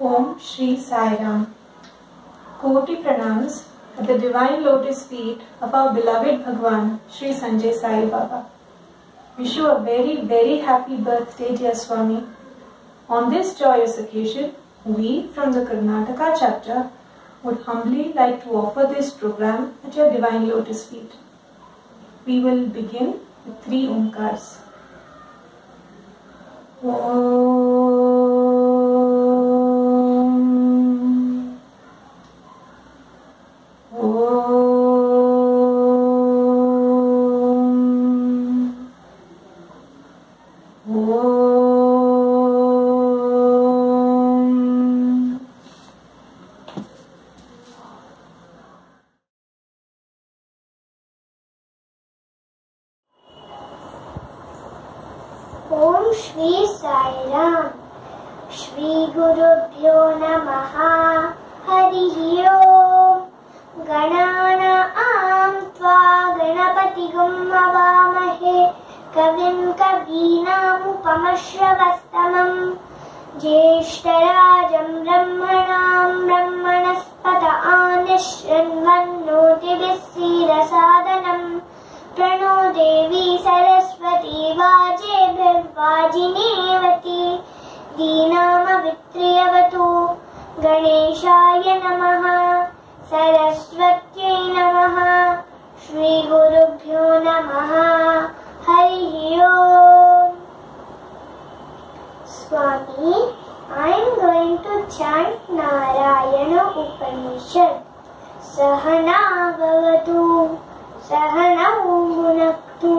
Om Shri Sai Ram. Koti pranams at the divine lotus feet of our beloved Bhagwan Shri Sanjay Sai Baba. Wish you a very, very happy birthday, dear Swami. On this joyous occasion, we from the Karnataka chapter would humbly like to offer this program at your divine lotus feet. We will begin with 3 Omkars. ओम श्री साई राम। श्री गुरुभ्यो नमः। हरि ओम। गणानां त्वा गणपतिगुं हवामहे कविं कवीनामुपमश्रवस्तमं ज्येष्ठराजं ब्रह्मणां ब्रह्मणस्पत आनश्रृण्वन्नोतिभिः सीदसादनम् प्रणो देवी सरस्वती वाजेभिर्वाजिनीवती दीनामवित्र्यवतु। गणेशाय नमः। सरस्वत्यै नमः। श्री गुरुभ्यो नमः। हरि ओम। Swami, I am going to chant Narayana Upanishad. Sahana bhavatu सहनौ भुनक्तु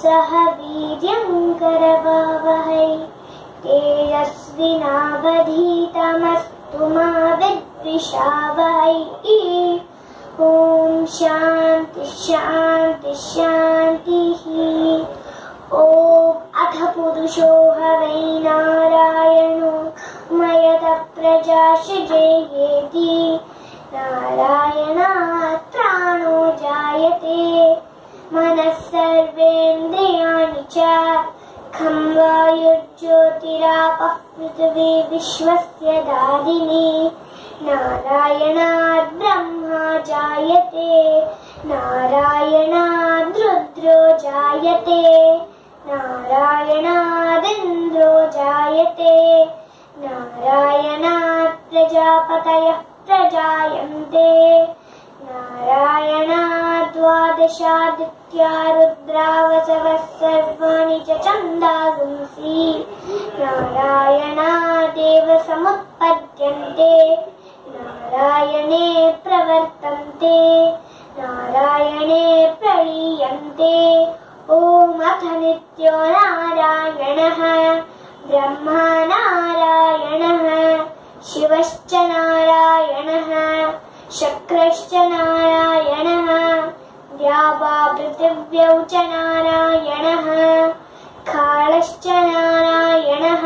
सह वीर्यं करवावहै तेजस्विनावधीतमस्तु मा विद्विषावहै। ॐ शान्ति शान्ति शान्तिः। ॐ अथ पुरुषो हवै नारायणो मयतः प्रजासृजेति नारायणात् प्राणो जायते मनः सर्वेन्द्रियाणि च खं वायुर्ज्योतिरापः पृथिवी विश्वस्य दारिणी नारायणात् ब्रह्मा जायते नारायणात् रुद्रो जायते नारायणादिन्द्रो जायते नारायणात् प्रजापतयः प्रजायन्ते नारायणात् द्वादशादित्या रुद्रावसवः सर्वाणि च छन्दांसि नारायणादेव समुत्पद्यन्ते नारायणे प्रवर्तन्ते नारायणे प्रलीयन्ते। ॐ अथ नित्यो नारायणः ब्रह्मा नारायणः शिवश्च नारायणः शक्रश्च नारायणः द्यावा पृथिव्यौ च नारायणः खालश्च नारायणः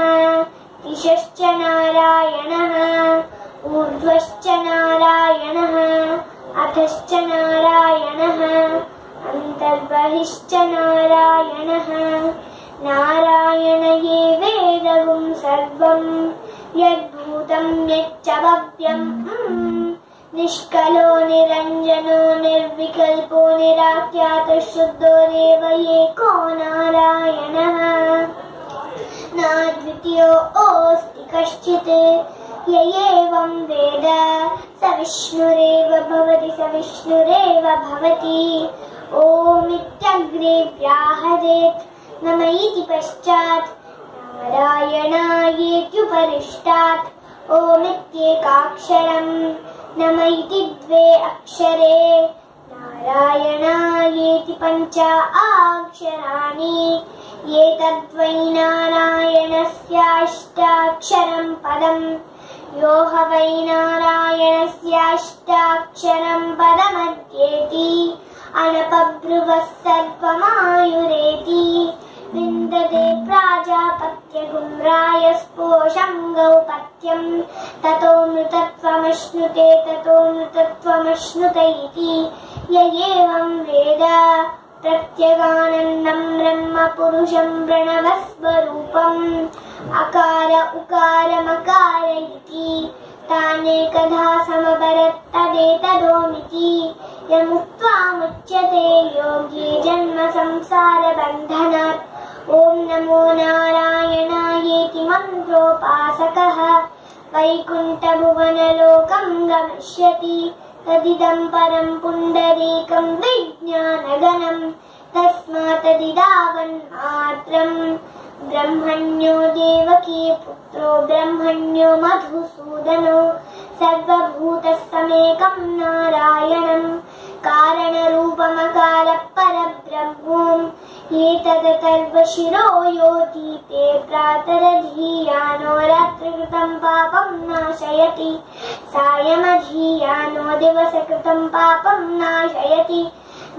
दिशश्च नारायणः ऊर्ध्वश्च नारायणः अधश्च नारायणः अन्तर्बहिश्च नारायणः नारायण ये वेदगुं सर्वं यद्भूतं यच्च भव्यं निष्कलो निरञ्जनो निर्विकल्पो निराख्यातः शुद्धो देव एको नारायणः नाद्वितीयोऽस्ति कश्चित् य एवं वेद स विष्णुरेव भवति स विष्णुरेव भवति। ओमित्यग्रे व्याहरेत् नम इति पश्चात् नारायणायेत्युपरिष्टात् ओमित्येकाक्षरम् नम इति 2 अक्षरे नारायणायेति 5 अक्षराणि एतद्वै नारायणस्याष्टाक्षरं पदम् यो ह वै नारायणस्याष्टाक्षरं पदमध्येति अनपब्रुवः सर्वमायुरेति विन्दते प्राजापत्यगुं रायस्पोषं गौपत्यं ततो मृतत्वमश्नुते ततो मृतत्वमश्नुत इति य एवं वेद प्रत्यगानन्दं ब्रह्म पुरुषं प्रणवस्वरूपम् अकार उकार मकार इति तानेकधा समवरत् तदेतदोमिति यमुक्त्वा मुच्यते योगी जन्म संसारबन्धनात्। ॐ नमो नारायणायेति मन्त्रोपासकः वैकुण्ठभुवनलोकं गमिष्यति तदिदं परं पुण्डरीकं विज्ञानगणं तस्मात्तदिदावन्मात्रं ब्रह्मण्यो देवकी पुत्रो ब्रह्मण्यो मधुसूदनो सर्वभूतस्थमेकं नारायणं कारणरूपमकालपरब्रह्मों एतदतर्वशिरो योतीते प्रातरधीयानो रात्रिकृतं पापं नाशयति सायमधीयानो दिवसकृतं पापं नाशयति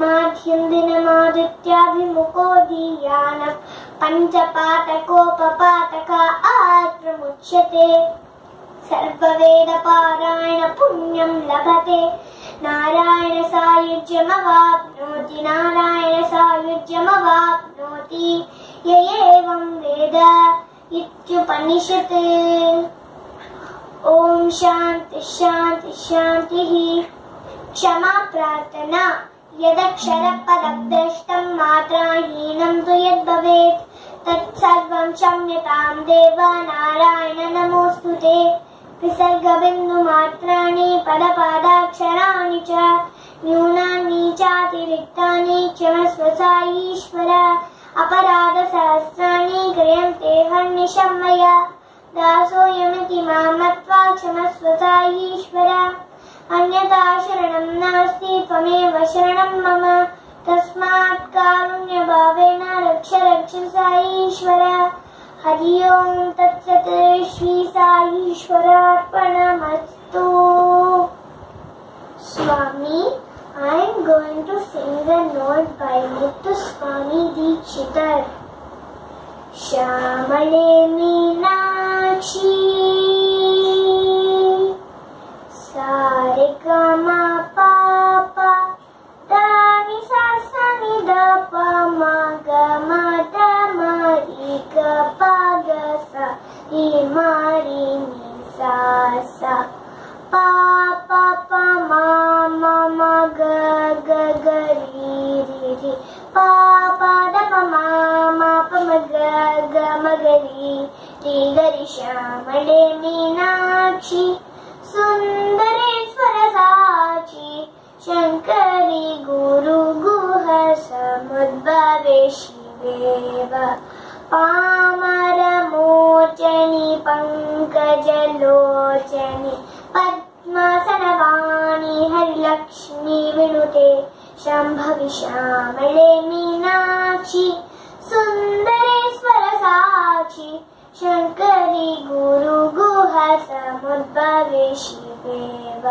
माध्यं दिनमादित्याभिमुखो धीयानः पञ्चपातकोपपातक आत्ममुच्यते सर्ववेदपारायण पुण्यं लभते नारायण सायुज्यमवाप्नोति नारायण सायुज्यमवाप्नोति य एवं वेद इत्युपनिषत्। ॐ शान्ति शान्ति शान्तिः। क्षमा प्रार्थना। यदक्षरपदभ्रष्टं मात्राहीनं तु यद्भवेत् तत्सर्वं क्षम्यतां देव नारायण नमोऽस्तुते। विसर्गबिन्दुमात्राणि पदपादाक्षराणि च न्यूनानि चातिरिक्तानि क्षमस्व साईश्वर। अपराधसहस्राणि क्रियन्ते हर्निशं मया दासोऽयमिति मां मत्वा क्षमस्व साईश्वर। अन्यथा शरणं नास्ति त्वमेव शरणं मम तस्मात् कारुण्यभावेन रक्ष रक्ष साईश्वर। हरि ओम तत्सत्। Shri साईश्वरार्पणमस्तु। Swami, I am going to sing the note by Muthu Swami Dikshitar. Shyamale Meenakshi Sare Gama Papa Dani Sa Sa Ni Da Pa Ma Ga Ma Da Ma Ri Ga Pa Ga Sa Ri Ma Ri Ni Sa Sa Pa Pa Pa Ma Ma Ma Ga Ga Ga Ri Ri Ri Pa Pa Da Pa Ma Ma Pa Ma Ga Ga Ma Ga Ri Ri Ga Ri Shyamale Meenakshi Sundareshwar साची शंकरी गुरु गुह समुद्भवे शिवेव Palmer मोचनी पंकजलोचनी पद्मासनवाणी Harilakshmi विनुते शंभवि श्यामले Meenakshi Sundareshwar साची शंकरी गुरु गुह समुद्भवे शिवेव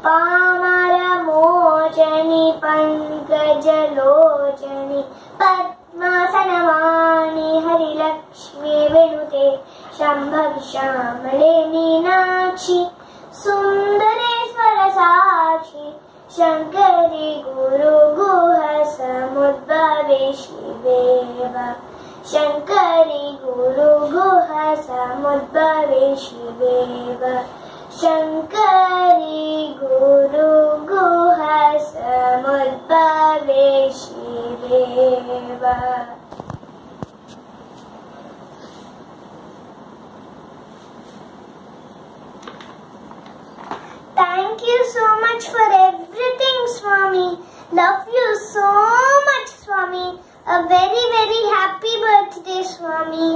Palmer मोचनी पंकजलोचनी पद्मासनवाणी Harilakshmi विनुते शंभवि श्यामले Meenakshi Sundareshwar Sakshi Shankari Guru Guha समुद्भवे शिवेव Shankari Guru Guha समुद्भवे शिवेव Shankari Guru Guha समुद्भवे शिवेव। Thank you so much for everything, Swami. Love you so much, Swami. A very, very happy birthday, Swami.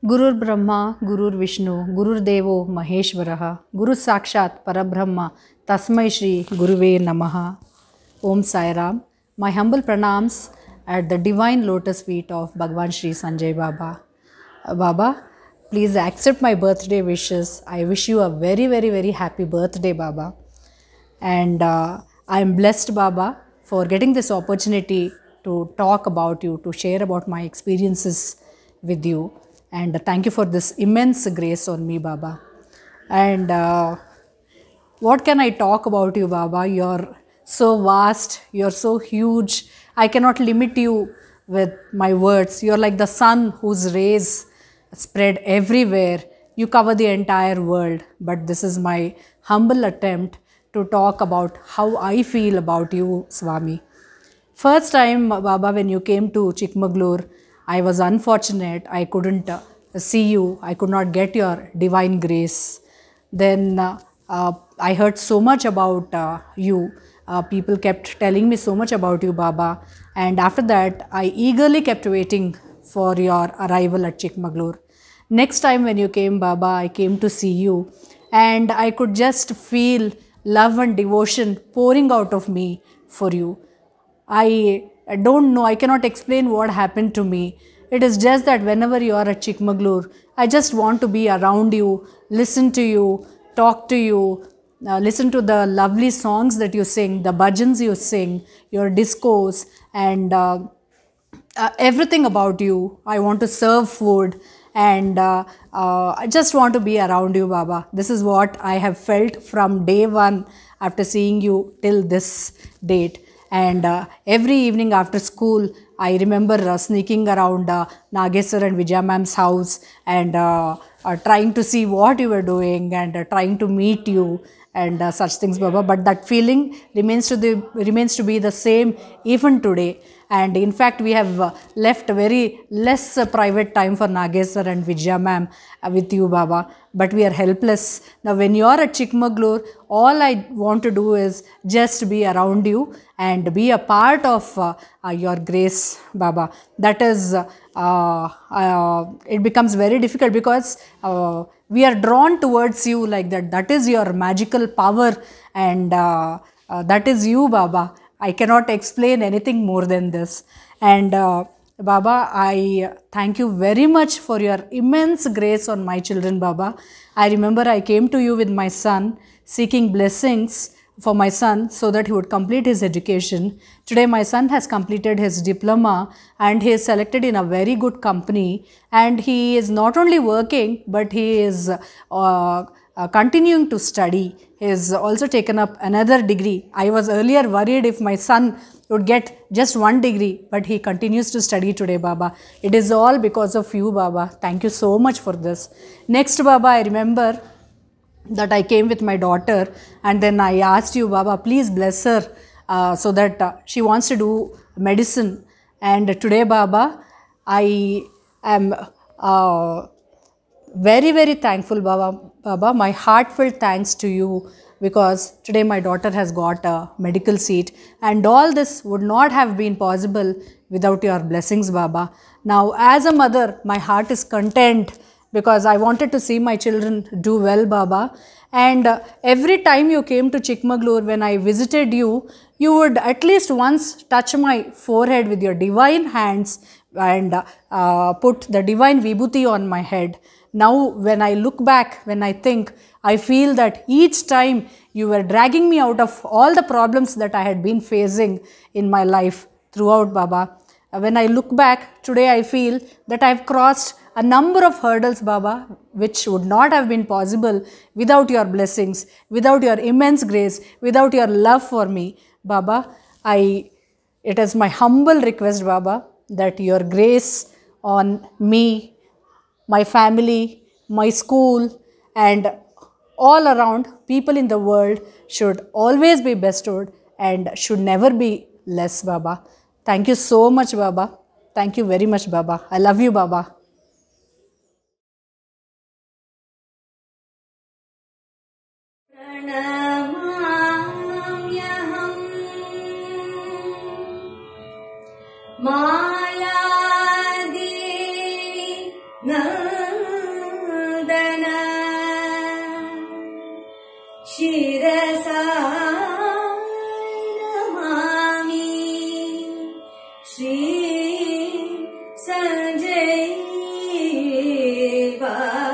गुरुर् Brahma गुरुर्विष्णु गुरुर्देवो महेश्वरः गुरु साक्षात् परब्रह्म तस्मै श्री गुरुवे नमः। Om Sai Ram. My humble pranams at the divine lotus feet of Bhagwan Sri Sanjay Baba. Baba, please accept my birthday wishes. I wish you a very, very, very happy birthday, Baba. And I am blessed, Baba, for getting this opportunity to talk about you, to share about my experiences with you. And thank you for this immense grace on me, Baba. And what can I talk about you, Baba? You're so vast, you're so huge. I cannot limit you with my words. You're like the sun whose rays spread everywhere. You cover the entire world. But this is my humble attempt to talk about how I feel about you, Swami. First time, Baba, when you came to Chikmagalur, I was unfortunate. I couldn't see you. I could not get your divine grace. Then I heard so much about you. People kept telling me so much about you, Baba. And after that, I eagerly kept waiting for your arrival at Chikmagalur. Next time when you came, Baba, I came to see you. And I could just feel love and devotion pouring out of me for you. I don't know, I cannot explain what happened to me. It is just that whenever you are at Chikmagalur, I just want to be around you, listen to you, talk to you, listen to the lovely songs that you sing, the bhajans you sing, your discourse, and everything about you. I want to serve food, and I just want to be around you, Baba. This is what I have felt from day one after seeing you till this date. And every evening after school, I remember sneaking around Nageswar and Vijaya ma'am's house and trying to see what you were doing and trying to meet you and such things, Baba. But that feeling remains to be the same even today. And in fact, we have left very less private time for Nageswar and Vijaya ma'am with you, Baba. But we are helpless. Now, when you are at Chikmagalur, all I want to do is just be around you and be a part of your grace, Baba. That is, it becomes very difficult because we are drawn towards you like that. That is your magical power, and that is you, Baba. I cannot explain anything more than this. And Baba, I thank you very much for your immense grace on my children, Baba. I remember I came to you with my son, seeking blessings for my son so that he would complete his education. Today my son has completed his diploma and he is selected in a very good company, and he is not only working but he is continuing to study. He has also taken up another degree. I was earlier worried if my son would get just one degree, but he continues to study today, Baba. It is all because of you, Baba. Thank you so much for this. Next, Baba, I remember that I came with my daughter and then I asked you, Baba, please bless her so that she wants to do medicine. And today, Baba, I am very, very thankful, Baba. My heartfelt thanks to you, because today my daughter has got a medical seat, and all this would not have been possible without your blessings, Baba. Now, as a mother, my heart is content because I wanted to see my children do well, Baba. And every time you came to Chikmagalur, when I visited you, you would at least once touch my forehead with your divine hands and put the divine vibhuti on my head. Now, when I look back, when I think, I feel that each time you were dragging me out of all the problems that I had been facing in my life throughout, Baba. When I look back, today I feel that I have crossed a number of hurdles, Baba, which would not have been possible without your blessings, without your immense grace, without your love for me, Baba. It is my humble request, Baba, that your grace on me, my family, my school, and all around people in the world should always be bestowed and should never be less, Baba. Thank you so much, Baba. Thank you very much, Baba. I love you, Baba. Mayadevi Nandana Shirasa Namami Shri Sanjay Baba.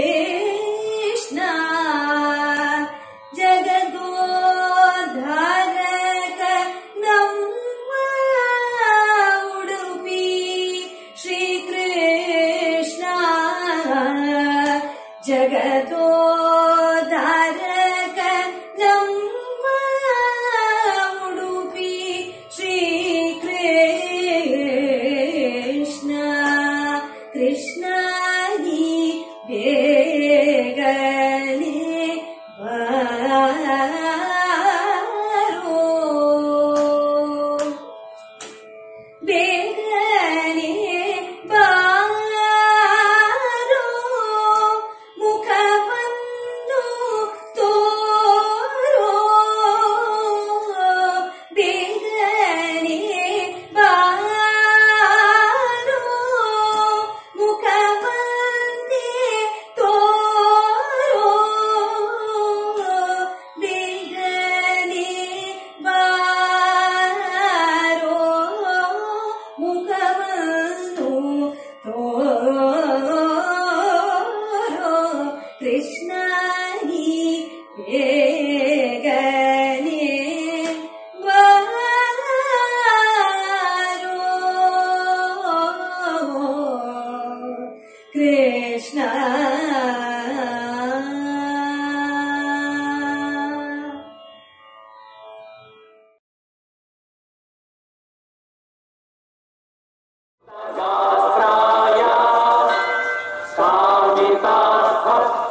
Shrikrishna जगदोद्धारक ನಮ್ಮ ಉಡುಪಿ ಶ್ರೀಕೃಷ್ಣ ಜಗದೋದ್ಧಾರಕ ನಮ್ಮ ಉಡುಪಿ ಶ್ರೀಕೃಷ್ಣ ಕೃಷ್ಣ ನೀ ಬೇಗನೆ ಬಾರೋ ಬೇಗನೆ ಬಾರೋ ಮುಖವನ್ನು ತೋರೋ ಬೇಗನೆ ಬಾರೋ ಮುಖವನ್ನೇ ತೋರೋ ಬೇಗನೆ ಬಾರೋ ಮುಖವನ್ನು ತೋರೋ ಕೃಷ್ಣ ನೀ ಬೇಗನೆ ಬಾರೋ ಕೃಷ್ಣ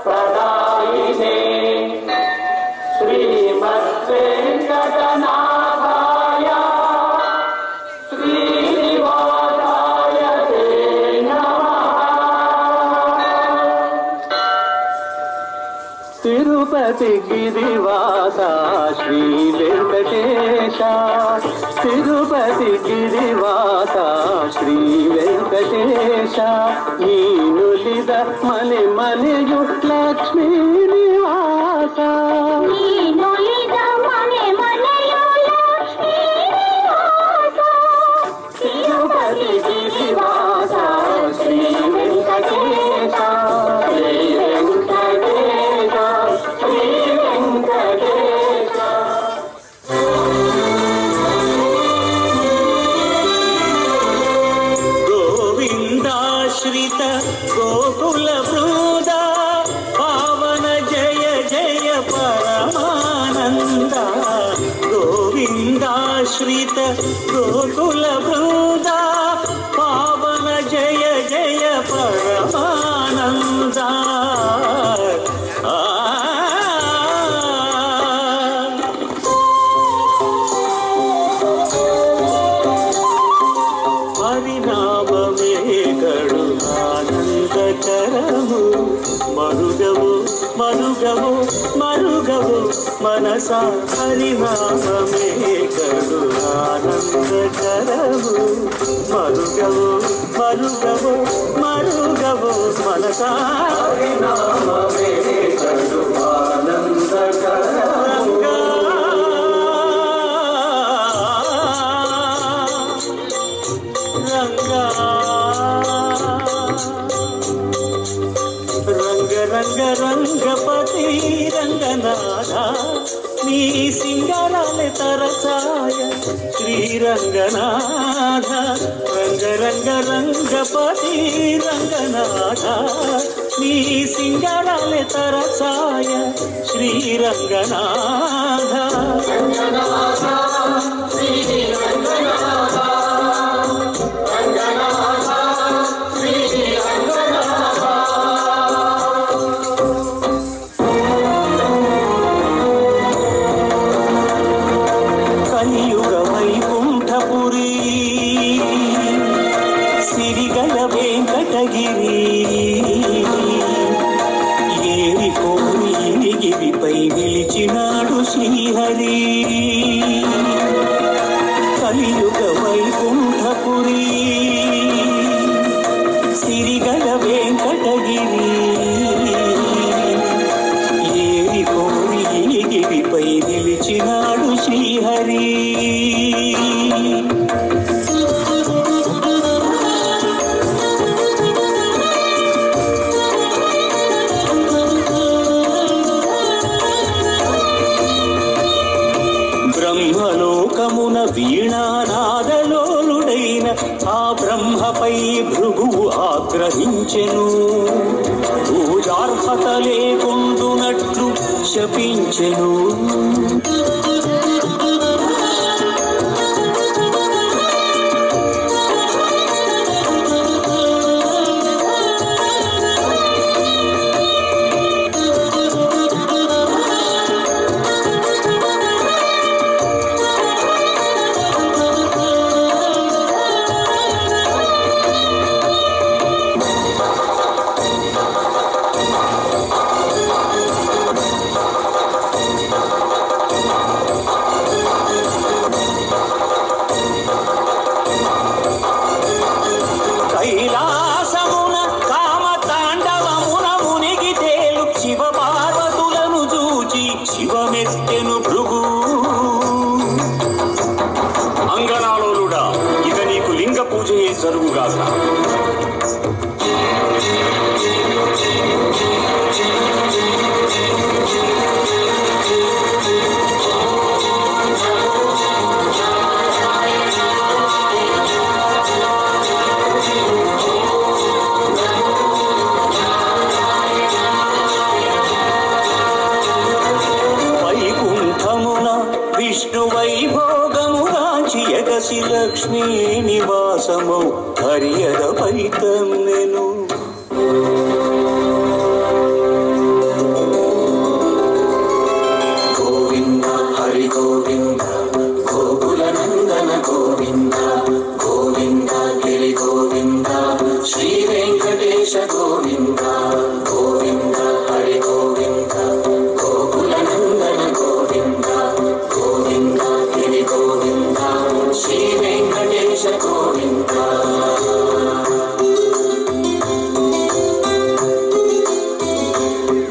प्रदायिने श्रीमद्वेङ्कटनाथाय श्रीनिवासाय ते नमः। तिरुपति गिरिवास श्री वेंकटेश तिरुपति गिरिवास श्री वेंकटेश नीनुलिद मने मनेयु लक्ष्मी निवास नीनुलिद मने मनेयु लक्ष्मी निवास तिरुपति गिरिवास श्री वेंकटेश श्री वेंकटेश श्री वेंकटेश। गोविन्दाश्रित गोकुल वृन्द पावन जय जय परमानन्द गोविन्दाश्रित गोकुल वृन्द पावन जय जय परमानन्द మరుగవు మరుగవు మరుగవు మనస హరినామమే కడు ఆనందకరము మరుగవు మరుగవు మరుగవు మనస హరినామమే కడు ఆనందకరము రంగా రంగ రంగపతి రంగనాథ నీ సింగారాలే తరసాయ శ్రీరంగనాథ రంగ రంగ రంగపతి రంగనాథ నీ సింగారాలే తరసాయ శ్రీరంగనాథ రంగనాథ శ్రీరంగనాథ రంగనాథ శ్రీరంగనాథ కలియుగ వైకుంఠపురి సిరిగల వెంకటగిరి ఏరి కోరి గిరిపై నిలిచినాడు శ్రీహరి అని భృగువు ఆగ్రహించెను. పూజార్హత లేకుండునట్లు శపించెను. కైలాసమున కామతాండవమున మునిగి తేలు శివ పార్వతులను చూచి శివమెత్తెను భృగు. అంగనాలోలుడా, ఇక నీకు లింగ పూజయే జరుగుగాక. విష్ణు వైభోగము రాంచి ఎగసి లక్ష్మీ నివాసము హరియద పైతమ్మెను. గోవింద హరి గోవింద గోకుల నందన గోవింద గోవింద గిరి గోవింద శ్రీ వెంకటేశ గోవింద గోవింద హరి గోవింద గోకుల నందన గోవింద గోవింద గిరి గోవింద శ్రీ వెంకటేశ గోవింద.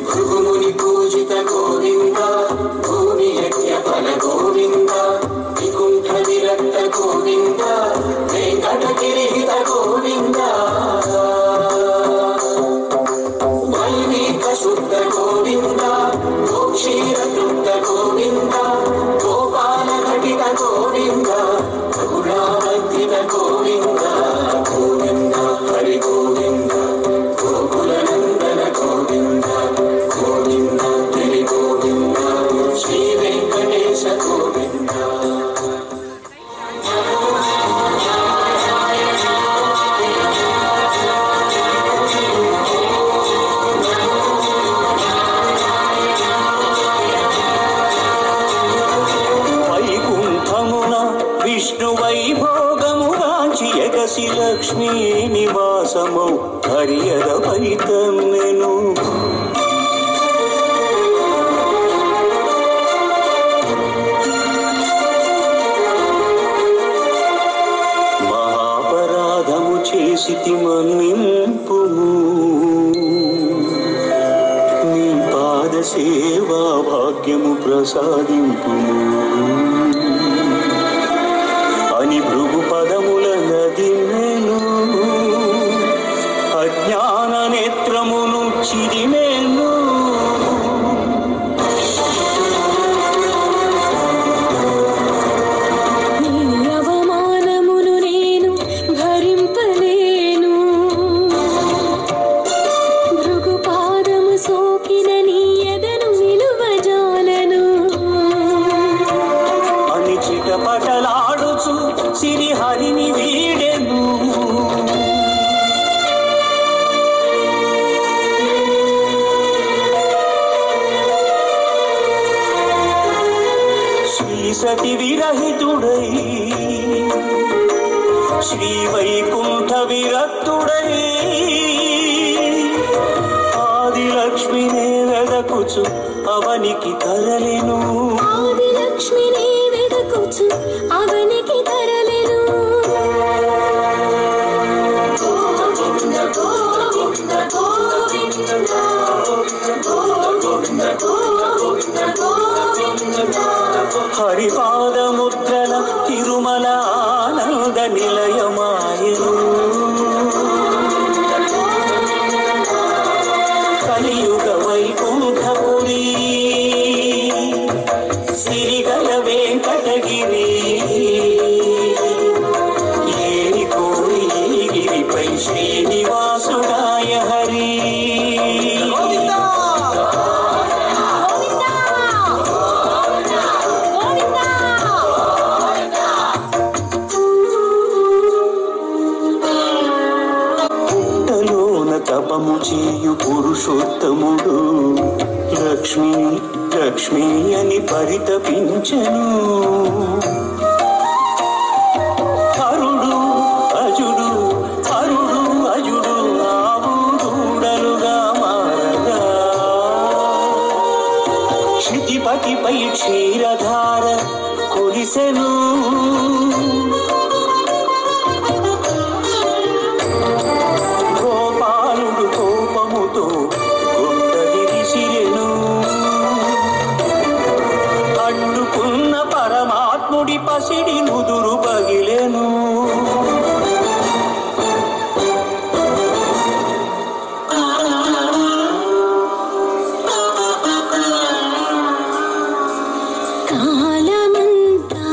భృగుముని పూజిత గోవింద భూమి యజ్ఞ ఫల గోవింద వికుంఠ విరక్త గోవింద వెంకటగిరిహిత గోవింద వైదిక శుద్ధ గోవింద గోక్షీర తృప్త గోవింద గోపాల ఘటిత గోవింద గుణావర్ధిత గోవింద గోవింద హరి గోవింద గోకుల నందన గోవింద గోవింద గిరి గోవింద శ్రీ వెంకటేశ గోవింద. విష్ణు వైభోగము రాంచి ఎగసి లక్ష్మీ నివాసము హరియద పైతమ్మెను. మహాపరాధము చేసితి మన్నింపుము నీ పాద సేవా భాగ్యము ప్రసాదింపుము అని భృగు పదముల నదిమెను. అజ్ఞాన నేత్రమును చిరిమెను. అవమానమును నేను భరింపలేను. భృగు పాదము సోకిన నీ ఎదను నిలువజాలను అని చిటపటలాడుచు సిరి హరిని వీడెను. శ్రీ సతి విరహితుడై శ్రీ వైకుంఠ విరక్తుడై ఆదిలక్ష్మినే వెదకుచు అవనికి తరలెను. ఆదిలక్ష్మిని వెదకుచు అవనికి తరలెను. హరిపాదముద్రల తిరుమల ఆనంద నిలయమాయను. కలియుగ వైకుంఠపురి సిరిగల వెంకటగిరి చేయు పురుషోత్తముడు లక్ష్మి లక్ష్మి అని పరితపించెను. హరుడు అజుడు హరుడు అజుడు ఆవు దూడలుగా మారగా క్షితిపతిపై క్షీరధార కురిసెను. గోపాలుడు కోపముతో గుంటది విసిరెను. అడ్డుకున్న పరమాత్ముడి పసిడి నుదురు పగిలెను. కాలమంతా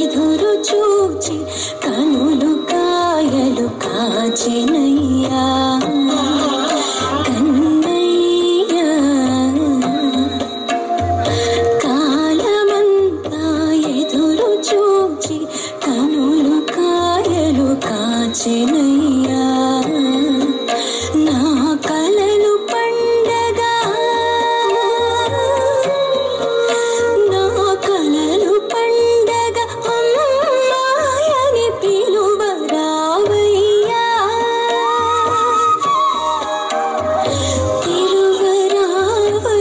ఎదురు చూచి కనులు కాయలు కాచెనయ్యా కన్నయ్యా. కాలమంతా ఎదురు చూచి కనులు కాయలు కాచెనయ్యా. నా కలలు పండగా నా కలలు పండగ అమ్మాయని పిలువరావయ్యా పిలువరావయ్యా.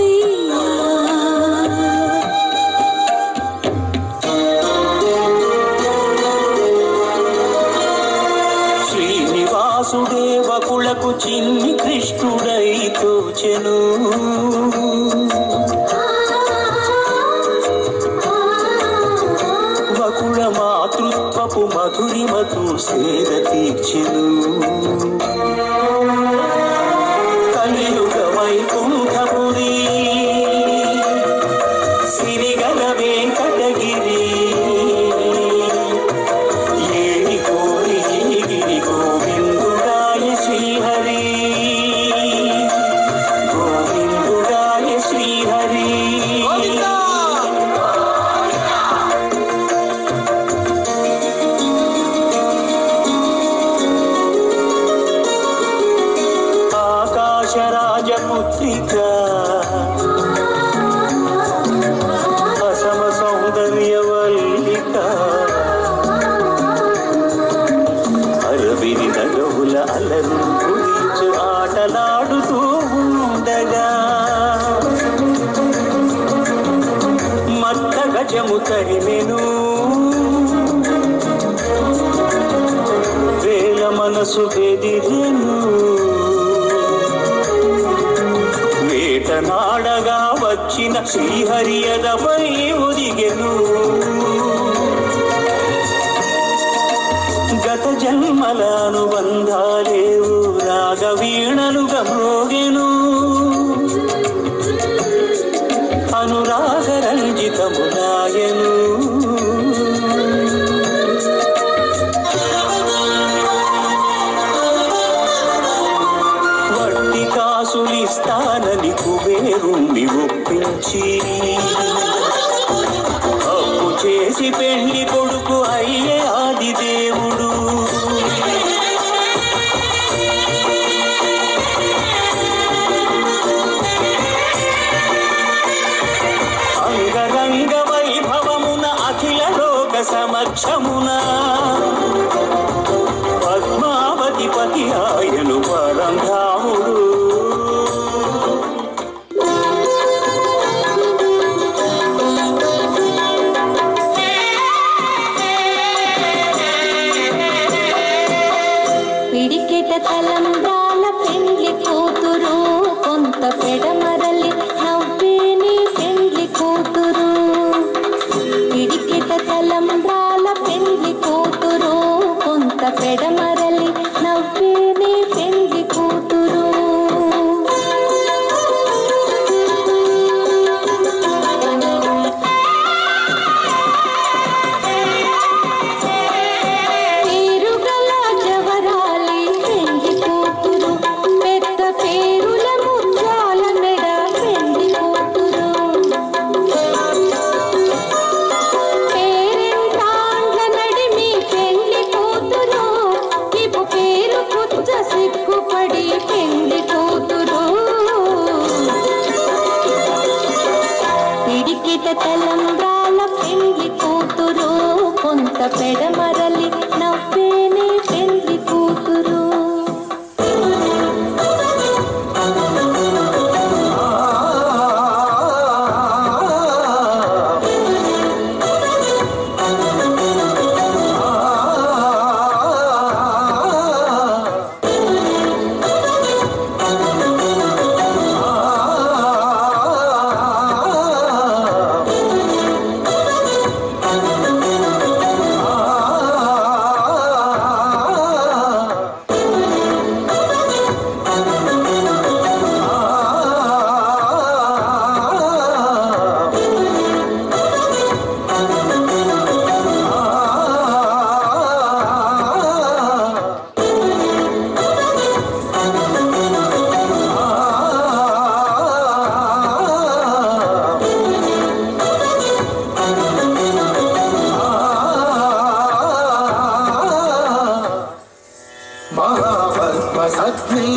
శ్రీనివాసుడే వకులకు చిన్ని కృష్ణుడై తోచెను. వకుల మాతృత్వపు మధురిమతో సేద తీర్చెను. కలియుగ వైకుంఠపురి సిరిగల వెంకటగిరి ఏడి కోరి గిరి గోవిందుడాయ శ్రీహరి గోవిందుడాయ శ్రీహరి. ఆకాశరాజపుత్రిక అసమ సౌందర్యవల్లిక అరవిని నగవుల అలరు గురించు ఆటలాడుతూ ఉండగా మత్త గజము తరిమెను. వేల మనసు బెదిరెను. వేటనాడగా వచ్చిన శ్రీహరియదపై ఒదిగెను. గత జన్మల అనుబంధాలేవు రాగవీణలుగా మ్రోగెను. అనురాగ రంజితములాయను. వడ్డీ కాసులిస్తానని కుబేరుణ్ణి ఒప్పించి అప్పు చేసి పెళ్లి కొడుకు అయ్యే ఆదిదేవుడు. అంగరంగ వైభవమున అఖిల లోక సమక్షమున పద్మావతి పతి ఆయను పరంధాముడు. పిడికెట తలంబ్రాల పెండ్లి కూతురు కొంత పెడమరలి నవ్వేని పెండ్లి కూతురు. పిడికెట తలంబ్రాల పెండ్లి కూతురు కొంత పెడమరలి నవ్వేని పెండ్లి కూతురు. పేరుగల జవరాలి పెండ్లి కూతురు పెద్ద పేరుల ముత్యాల తలంబ్రాల పెండ్లి కూతురు కొంత పెడమరలి నవ్వేని పెండ్లి కూతురు.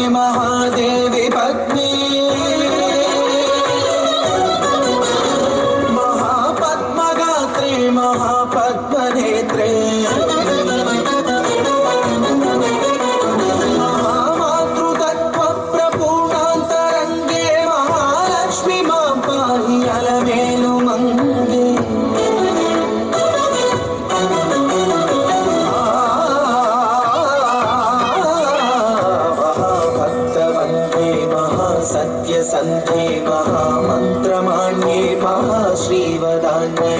महादेवी पत्नी महापद्मगात्री महापद्मनेत्रे महामातृतत्व प्रपूर्णान्तरङ्गे महालक्ष्मी मां पाहि अलमेलु मंगे सत्य महामन्त्रमाण्ये महाश्रीवदान्ये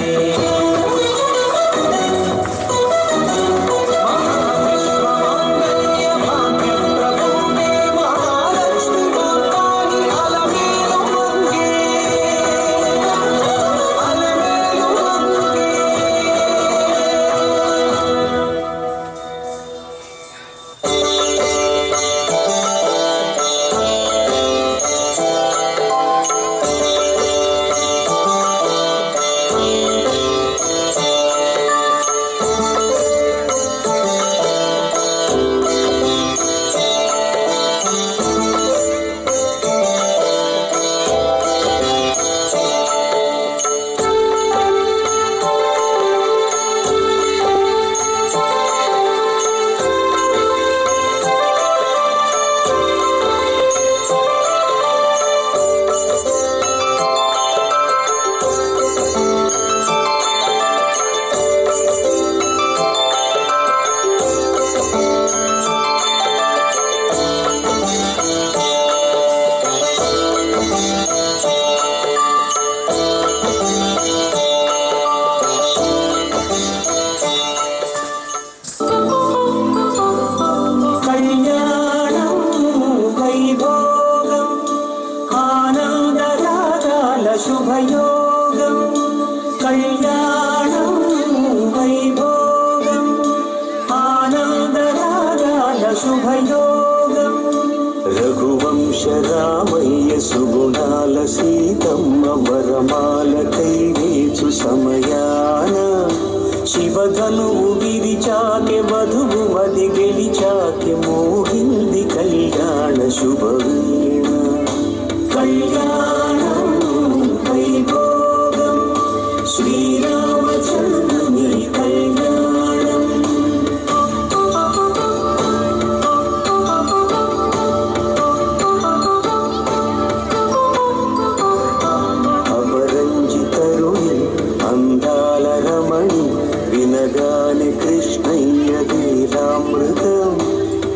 शुभयोगं कल्याणं वैभोगं आनन्दरागाल शुभयोगं रघुवंश रामय्य सुगुणाल सीतम्म वरमाल कैवेचु समयान शिवधनुవు విరిచాకే వధువు మది గెలిచాకే మోహింది కళ్యాణ శుభవేళ కళ్యాణం వైభోగం శ్రీరామచంద్రుని కళ్యాణం అపరంజితరుణి అందాల రమణి వినగాని కృష్ణయ్య లీలామృతం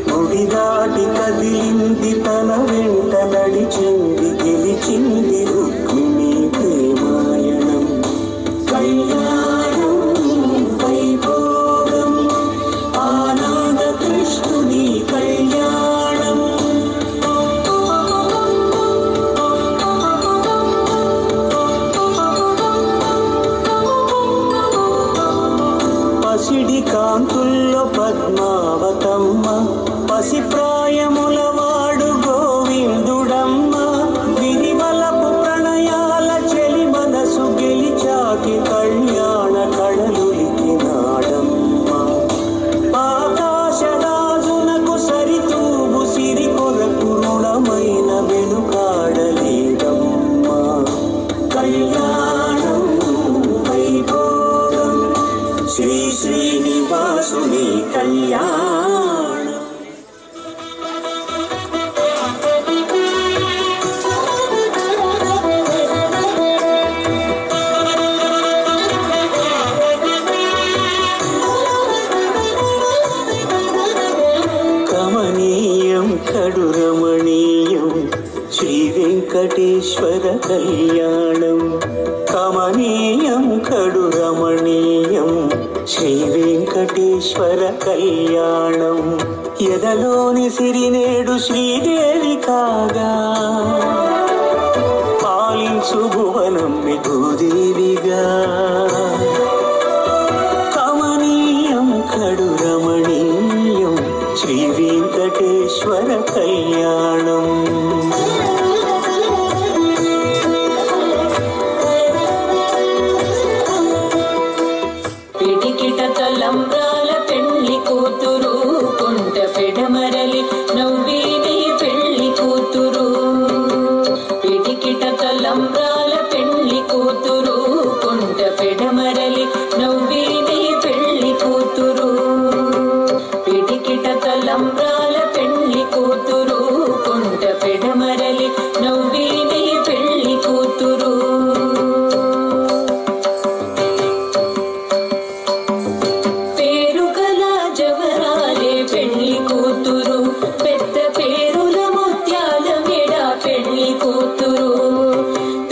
గుడి దాటి కదిలింది తన వెంట నడిచింది గెలిచింది రుక్మిణి ప్రేమాయణం కళ్యాణం వైభోగం ఆనంద కృష్ణుని కళ్యాణం పసిడి కాంతుల్లో పద్మావతమ్మ పసి ప్రాయముల వాడు గోవిందుడమ్మ విరివలపు వెంకటేశ్వర కళ్యాణం కమనీయం కడు రమణీయం శ్రీ వెంకటేశ్వర కళ్యాణం ఎదలోని సిరినేడు శ్రీదేవి కాగా పాలించు భువనం భూదేవిగా కమనీయం కడు రమణీయం శ్రీ వెంకటేశ్వర కళ్యాణం పిడికిట తలంబ్రాల పెళ్లి కూతురు కొంట పెడమరలి నవ్విని పెళ్లి కూతురు పిడికిట తలంబ్రాల పెళ్లి కూతురు కొంట పెడమరలి నవ్విని పెళ్లి కూతురు పిడికిట తలంబ్రాల పెళ్లి కూతురు కొంట పెడమరలి నవ్విని పెళ్లి కూతురు పేరుగల జవరాలే పెళ్లి కూతురు పెద్ద పేరుల ముత్యాల మెడ పెళ్లి కూతురు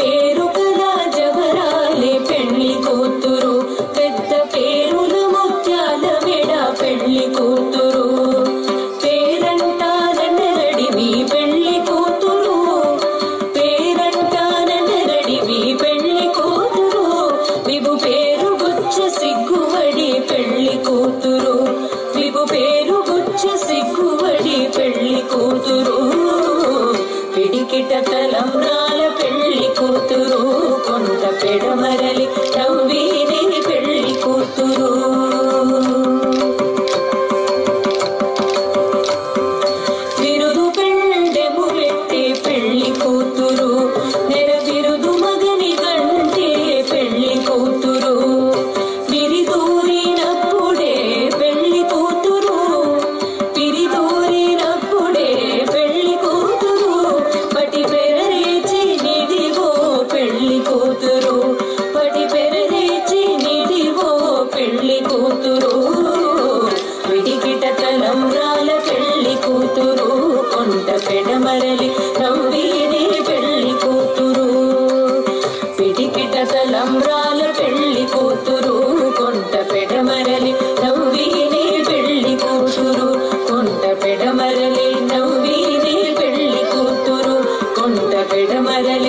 పేరుగల జవరాలే పెళ్లి కూతురు పెద్ద పేరుల ముత్యాల మెడ పెళ్లి కూతురు పేరంటానరడివి పెళ్లి కూతురు పేరంటానరడివి పెళ్లి కూతురు విభు పేరు గుచ్చ సిగ్గువడి పెళ్లి కూతురు విభు పేరు గుచ్చ సిగ్గువడి పెళ్లి కూతురు పిడికిట తలంబ్రాల పెళ్లి కూతురు కొంట పెడమరలి నవ్విని పెళ్లి కూతురు బిరుదు పెండెము పెట్టే పెళ్లి కూతురు నెర బిరుదు మగని గంటే పెళ్లి కూతురు పిరిదూరినప్పుడే పెళ్లి కూతురు పిరిదూరినప్పుడే పెళ్లి కూతురు పటి పెరరేచి నిడివో పెళ్లి కూతురు పటి పెరరేచి నిడివో పెళ్లి కూతురు పిడికిట తలంబ్రాల పెళ్లి కూతురు కొంట పెడమరలి నవ్విని పెళ్లి కూతురు పిడికిట తలంబ్రాల పెళ్లి కూతురు కొంట పెడమరలి నవ్విని పెళ్లి కూతురు కొంట పెడమరలి నవ్విని పెళ్లి కూతురు కొంట పెడమరలి